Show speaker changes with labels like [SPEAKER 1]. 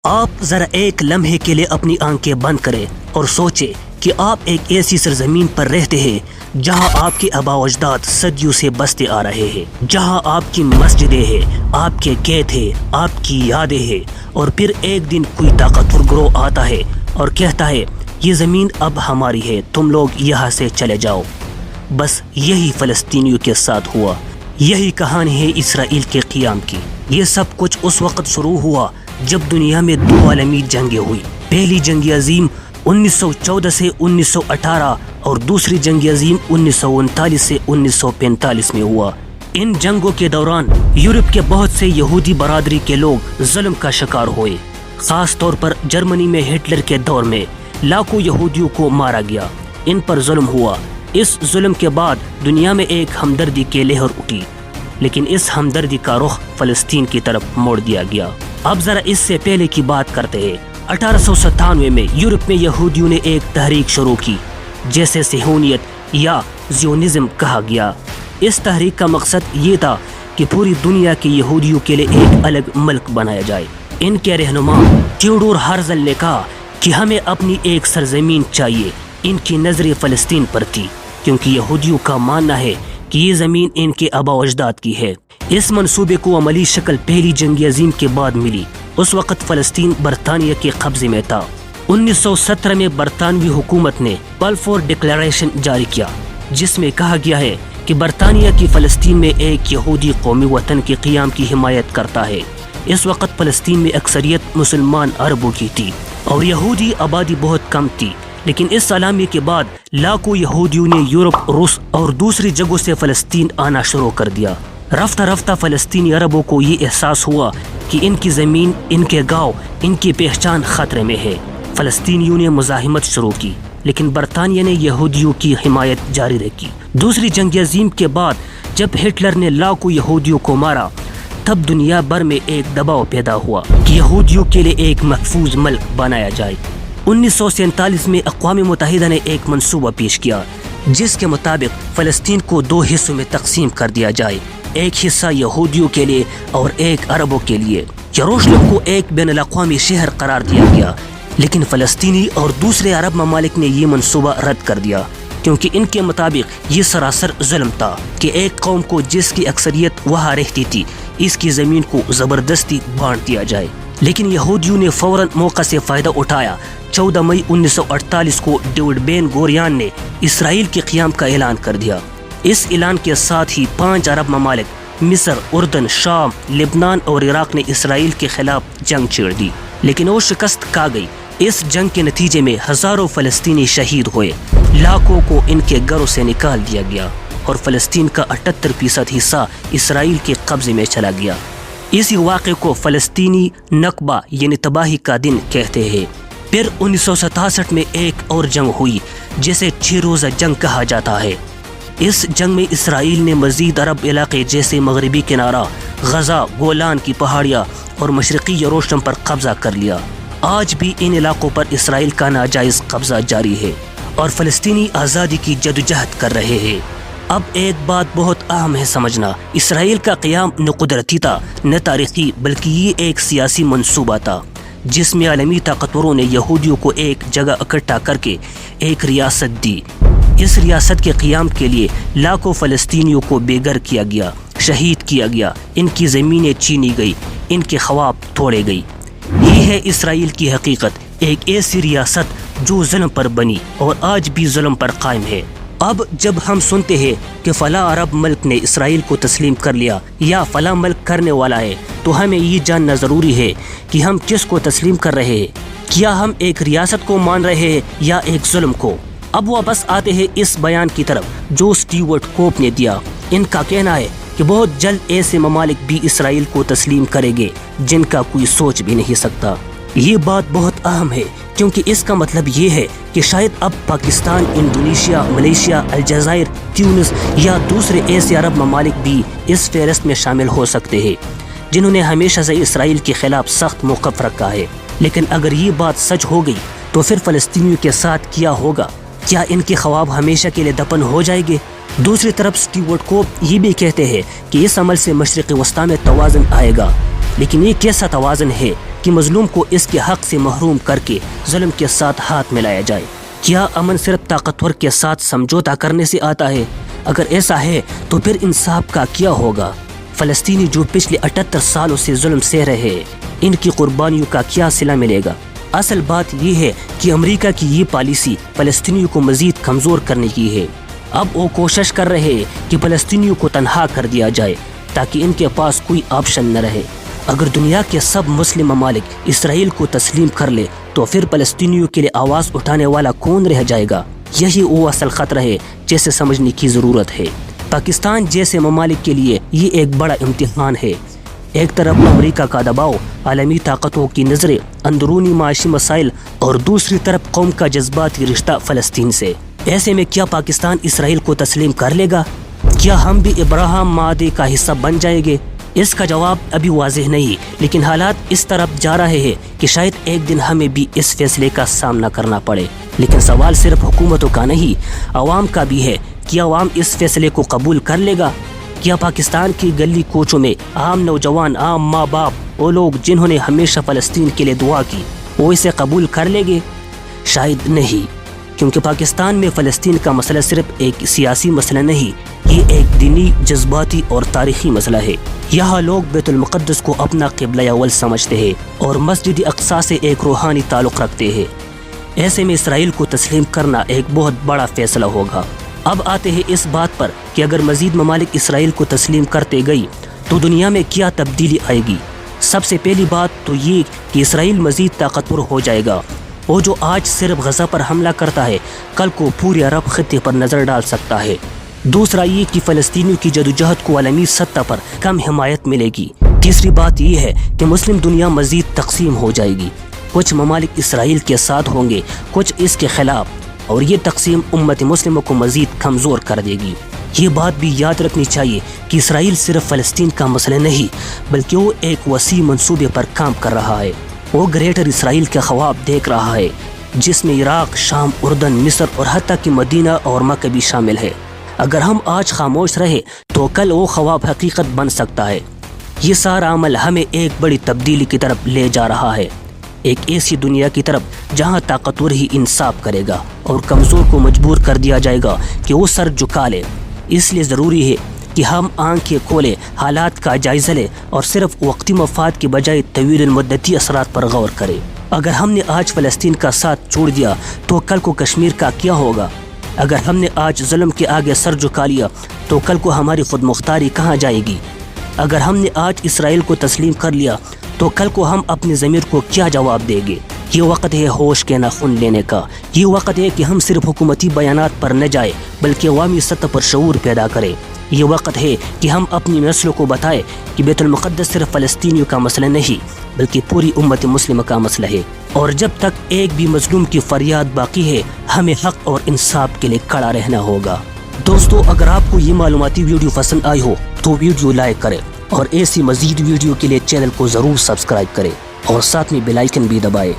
[SPEAKER 1] آپ ذرا ایک لمحے کے لیے اپنی آنکھیں بند کریں اور سوچیں کہ آپ ایک ایسی سرزمین پر رہتے ہیں جہاں آپ کے آباء و اجداد صدیوں سے بستے آ رہے ہیں، جہاں آپ کی مسجدیں ہیں، آپ کے کھیت ہیں، آپ کی یادیں ہیں، اور پھر ایک دن کوئی طاقتور گروہ آتا ہے اور کہتا ہے یہ زمین اب ہماری ہے، تم لوگ یہاں سے چلے جاؤ۔ بس یہی فلسطینیوں کے ساتھ ہوا۔ یہی کہانی ہے اسرائیل کے قیام کی۔ یہ سب کچھ اس وقت شروع ہوا جب دنیا میں دو عالمی جنگیں ہوئی۔ پہلی جنگ عظیم 1914 سے 1918 اور دوسری جنگ عظیم 1939 سے 1945 میں ہوا۔ ان جنگوں کے دوران یورپ کے بہت سے یہودی برادری کے لوگ ظلم کا شکار ہوئے۔ خاص طور پر جرمنی میں ہٹلر کے دور میں لاکھوں یہودیوں کو مارا گیا، ان پر ظلم ہوا۔ اس ظلم کے بعد دنیا میں ایک ہمدردی کی لہر اٹھی، لیکن اس ہمدردی کا رخ فلسطین کی طرف موڑ دیا گیا۔ اب ذرا اس سے پہلے کی بات کرتے ہیں۔ 1897 میں یورپ میں یہودیوں نے ایک تحریک شروع کی جیسے صہیونیت یا زیونزم کہا گیا۔ اس تحریک کا مقصد یہ تھا کہ پوری دنیا کے یہودیوں کے لیے ایک الگ ملک بنایا جائے۔ ان کے رہنما تھیوڈور ہرزل نے کہا کہ ہمیں اپنی ایک سرزمین چاہیے۔ ان کی نظر فلسطین پر تھی، کیونکہ یہودیوں کا ماننا ہے کہ یہ زمین ان کے آباء و اجداد کی ہے۔ اس منصوبے کو عملی شکل پہلی جنگ عظیم کے بعد ملی۔ اس وقت فلسطین برطانیہ کے قبضے میں تھا۔ 1917 میں برطانوی حکومت نے بلفور ڈکلیریشن جاری کیا، جس میں کہا گیا ہے کہ برطانیہ کی فلسطین میں ایک یہودی قومی وطن کے قیام کی حمایت کرتا ہے۔ اس وقت فلسطین میں اکثریت مسلمان عربوں کی تھی اور یہودی آبادی بہت کم تھی، لیکن اس سلامی کے بعد لاکھوں یہودیوں نے یورپ، روس اور دوسری جگہوں سے فلسطین آنا شروع کر دیا۔ رفتہ رفتہ فلسطینی عربوں کو یہ احساس ہوا کہ ان کی زمین، ان کے گاؤں، ان کی پہچان خطرے میں ہے۔ فلسطینیوں نے مزاحمت شروع کی، لیکن برطانیہ نے یہودیوں کی حمایت جاری رکھی۔ دوسری جنگ عظیم کے بعد جب ہٹلر نے لاکھوں یہودیوں کو مارا، تب دنیا بھر میں ایک دباؤ پیدا ہوا کہ یہودیوں کے لیے ایک محفوظ ملک بنایا جائے۔ 1947 میں اقوام متحدہ نے ایک منصوبہ پیش کیا جس کے مطابق فلسطین کو دو حصوں میں تقسیم کر دیا جائے، ایک حصہ یہودیوں کے لیے اور ایک عربوں کے لیے۔ یروشلم کو ایک بین الاقوامی شہر قرار دیا گیا، لیکن فلسطینی اور دوسرے عرب ممالک نے یہ منصوبہ رد کر دیا، کیونکہ ان کے مطابق یہ سراسر ظلم تھا کہ ایک قوم کو جس کی اکثریت وہاں رہتی تھی، اس کی زمین کو زبردستی بانٹ دیا جائے۔ لیکن یہودیوں نے فوراً موقع سے فائدہ اٹھایا۔ 14 مئی 1948 کو ڈیوڈ بین گوریان نے اسرائیل کے قیام کا اعلان کر دیا۔ اس اعلان کے ساتھ ہی 5 عرب ممالک مصر، اردن، شام، لبنان اور عراق نے اسرائیل کے خلاف جنگ چھیڑ دی، لیکن وہ شکست کھا گئی۔ اس جنگ کے نتیجے میں ہزاروں فلسطینی شہید ہوئے، لاکھوں کو ان کے گھروں سے نکال دیا گیا اور فلسطین کا 78% حصہ اسرائیل کے قبضے میں چلا گیا۔ اسی واقعے کو فلسطینی نکبہ یعنی تباہی کا دن کہتے ہیں۔ پھر 1967 میں ایک اور جنگ ہوئی جسے 6 روزہ جنگ کہا جاتا ہے۔ اس جنگ میں اسرائیل نے مزید عرب علاقے جیسے مغربی کنارہ، غزہ، گولان کی پہاڑیاں اور مشرقی یروشلم پر قبضہ کر لیا۔ آج بھی ان علاقوں پر اسرائیل کا ناجائز قبضہ جاری ہے اور فلسطینی آزادی کی جدوجہد کر رہے ہیں۔ اب ایک بات بہت اہم ہے سمجھنا، اسرائیل کا قیام نہ قدرتی تھا نہ تاریخی، بلکہ یہ ایک سیاسی منصوبہ تھا جس میں عالمی طاقتوروں نے یہودیوں کو ایک جگہ اکٹھا کر کے ایک ریاست دی۔ اس ریاست کے قیام کے لیے لاکھوں فلسطینیوں کو بے گھر کیا گیا، شہید کیا گیا، ان کی زمینیں چھینی گئی، ان کے خواب توڑے گئی۔ یہ ہے اسرائیل کی حقیقت، ایک ایسی ریاست جو ظلم پر بنی اور آج بھی ظلم پر قائم ہے۔ اب جب ہم سنتے ہیں کہ فلاں عرب ملک نے اسرائیل کو تسلیم کر لیا یا فلاں ملک کرنے والا ہے، تو ہمیں یہ جاننا ضروری ہے کہ ہم کس کو تسلیم کر رہے ہیں۔ کیا ہم ایک ریاست کو مان رہے ہیں یا ایک ظلم کو؟ اب واپس آتے ہیں اس بیان کی طرف جو اسٹیورٹ کوپ نے دیا۔ ان کا کہنا ہے کہ بہت جلد ایسے ممالک بھی اسرائیل کو تسلیم کریں گے جن کا کوئی سوچ بھی نہیں سکتا۔ یہ بات بہت اہم ہے کیونکہ اس کا مطلب یہ ہے کہ شاید اب پاکستان، انڈونیشیا، ملیشیا، الجزائر، تیونس یا دوسرے ایسے عرب ممالک بھی اس فہرست میں شامل ہو سکتے ہیں جنہوں نے ہمیشہ سے اسرائیل کے خلاف سخت موقف رکھا ہے۔ لیکن اگر یہ بات سچ ہو گئی تو پھر فلسطینیوں کے ساتھ کیا ہوگا؟ کیا ان کے خواب ہمیشہ کے لیے دفن ہو جائیں گے؟ دوسری طرف اسٹیورٹ کوپ یہ بھی کہتے ہیں کہ اس عمل سے مشرق وسطی میں توازن آئے گا، لیکن یہ کیسا توازن ہے کہ مظلوم کو اس کے حق سے محروم کر کے ظلم کے ساتھ ہاتھ ملایا جائے؟ کیا امن صرف طاقتور کے ساتھ سمجھوتا کرنے سے آتا ہے؟ اگر ایسا ہے تو پھر انصاف کا کیا ہوگا؟ فلسطینی جو پچھلے 78 سالوں سے ظلم سہ رہے، ان کی قربانیوں کا کیا صلہ ملے گا؟ اصل بات یہ ہے کہ امریکہ کی یہ پالیسی فلسطینیوں کو مزید کمزور کرنے کی ہے۔ اب وہ کوشش کر رہے ہیں کہ فلسطینیوں کو تنہا کر دیا جائے تاکہ ان کے پاس کوئی آپشن نہ رہے۔ اگر دنیا کے سب مسلم ممالک اسرائیل کو تسلیم کر لے تو پھر فلسطینیوں کے لیے آواز اٹھانے والا کون رہ جائے گا؟ یہی وہ اصل خطرہ ہے جسے سمجھنے کی ضرورت ہے۔ پاکستان جیسے ممالک کے لیے یہ ایک بڑا امتحان ہے۔ ایک طرف امریکہ کا دباؤ، عالمی طاقتوں کی نظریں، اندرونی معاشی مسائل، اور دوسری طرف قوم کا جذباتی رشتہ فلسطین سے۔ ایسے میں کیا پاکستان اسرائیل کو تسلیم کر لے گا؟ کیا ہم بھی ابراہیم معاہدے کا حصہ بن جائیں گے؟ اس کا جواب ابھی واضح نہیں، لیکن حالات اس طرف جا رہے ہیں کہ شاید ایک دن ہمیں بھی اس فیصلے کا سامنا کرنا پڑے۔ لیکن سوال صرف حکومتوں کا نہیں، عوام کا بھی ہے کہ عوام اس فیصلے کو قبول کر لے گا؟ کیا پاکستان کی گلی کوچوں میں عام نوجوان، عام ماں باپ، وہ لوگ جنہوں نے ہمیشہ فلسطین کے لیے دعا کی، وہ اسے قبول کر لیں گے؟ شاید نہیں، کیونکہ پاکستان میں فلسطین کا مسئلہ صرف ایک سیاسی مسئلہ نہیں، یہ ایک دینی، جذباتی اور تاریخی مسئلہ ہے۔ یہاں لوگ بیت المقدس کو اپنا قبلہ اول سمجھتے ہیں اور مسجد اقصیٰ سے ایک روحانی تعلق رکھتے ہیں۔ ایسے میں اسرائیل کو تسلیم کرنا ایک بہت بڑا فیصلہ ہوگا۔ اب آتے ہیں اس بات پر کہ اگر مزید ممالک اسرائیل کو تسلیم کرتے گئی تو دنیا میں کیا تبدیلی آئے گی؟ سب سے پہلی بات تو یہ کہ اسرائیل مزید طاقتور ہو جائے گا۔ وہ جو آج صرف غزہ پر حملہ کرتا ہے، کل کو پورے عرب خطے پر نظر ڈال سکتا ہے۔ دوسرا یہ کہ فلسطینیوں کی جدوجہد کو عالمی سطح پر کم حمایت ملے گی۔ تیسری بات یہ ہے کہ مسلم دنیا مزید تقسیم ہو جائے گی، کچھ ممالک اسرائیل کے ساتھ ہوں گے، کچھ اس کے خلاف، اور یہ تقسیم امت مسلموں کو مزید کمزور کر دے گی۔ یہ بات بھی یاد رکھنی چاہیے کہ اسرائیل صرف فلسطین کا مسئلہ نہیں، بلکہ وہ ایک وسیع منصوبے پر کام کر رہا ہے۔ وہ گریٹر اسرائیل کا خواب دیکھ رہا ہے، جس میں عراق، شام، اردن، مصر اور حتیٰ کہ مدینہ اور مکہ بھی شامل ہے۔ اگر ہم آج خاموش رہے تو کل وہ خواب حقیقت بن سکتا ہے۔ یہ سارا عمل ہمیں ایک بڑی تبدیلی کی طرف لے جا رہا ہے، ایک ایسی دنیا کی طرف جہاں طاقتور ہی انصاف کرے گا اور کمزور کو مجبور کر دیا جائے گا کہ وہ سر جھکا لے۔ اس لیے ضروری ہے کہ ہم آنکھیں کھولیں، حالات کا جائزہ لیں اور صرف وقتی مفاد کی بجائے طویل المدتی اثرات پر غور کریں۔ اگر ہم نے آج فلسطین کا ساتھ چھوڑ دیا تو کل کو کشمیر کا کیا ہوگا؟ اگر ہم نے آج ظلم کے آگے سر جھکا لیا تو کل کو ہماری خود مختاری کہاں جائے گی؟ اگر ہم نے آج اسرائیل کو تسلیم کر لیا تو کل کو ہم اپنے ضمیر کو کیا جواب دیں گے؟ یہ وقت ہے ہوش کے ناخن لینے کا۔ یہ وقت ہے کہ ہم صرف حکومتی بیانات پر نہ جائیں بلکہ عوامی سطح پر شعور پیدا کریں۔ یہ وقت ہے کہ ہم اپنی نسلوں کو بتائیں کہ بیت المقدس صرف فلسطینیوں کا مسئلہ نہیں بلکہ پوری امت مسلمہ کا مسئلہ ہے، اور جب تک ایک بھی مظلوم کی فریاد باقی ہے ہمیں حق اور انصاف کے لیے کھڑا رہنا ہوگا۔ دوستو، اگر آپ کو یہ معلوماتی ویڈیو پسند آئی ہو تو ویڈیو لائک کریں، اور ایسی مزید ویڈیو کے لیے چینل کو ضرور سبسکرائب کریں اور ساتھ میں بیل آئیکن بھی دبائیں۔